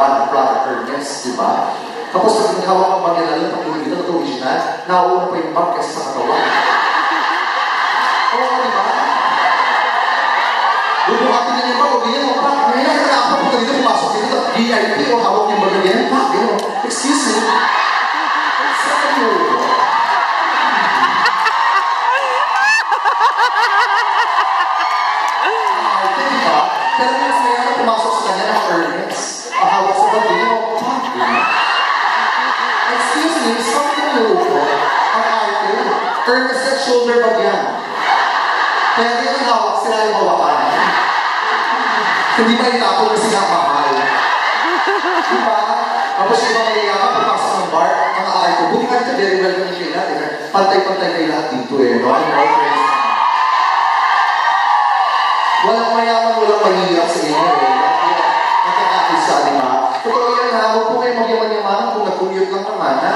1, Brother Ernest, di ba? Tapos pag hawak ang bagay na lang, pag hindi ito original, nauuna pa yung bag kasi sa katawan. Oo, di ba? Bubuhatin niya yung bag, o ganyan mo, parang, ngayon na ako, kung dito pumasok dito, VIP o hawak yung bagay ganyan, pa, gano'n. Excuse me. Saan yun? Pero mas ngayon na pumasok sa kanya ng Ernest. Mahawak sa bagay mo. Excuse me, something new po. Ang arte. Ernest at shoulder bag yan. Kaya di ang hawak, sila yung hawakan. Hindi pa itapon na sila mahal. Diba? Tapos yung mga mayayaman, pagpasok ng bar, ang arte. Buti nga ito, very well kami kayo natin. Pantay-pantay kayo lahat dito eh. No? Walang mayaman, walang mahirap sa inyo eh. Nakakakisa, di ba? Totoo yan ha, huwag po kayo magyaman-yaman kung nag-commute lang naman ha.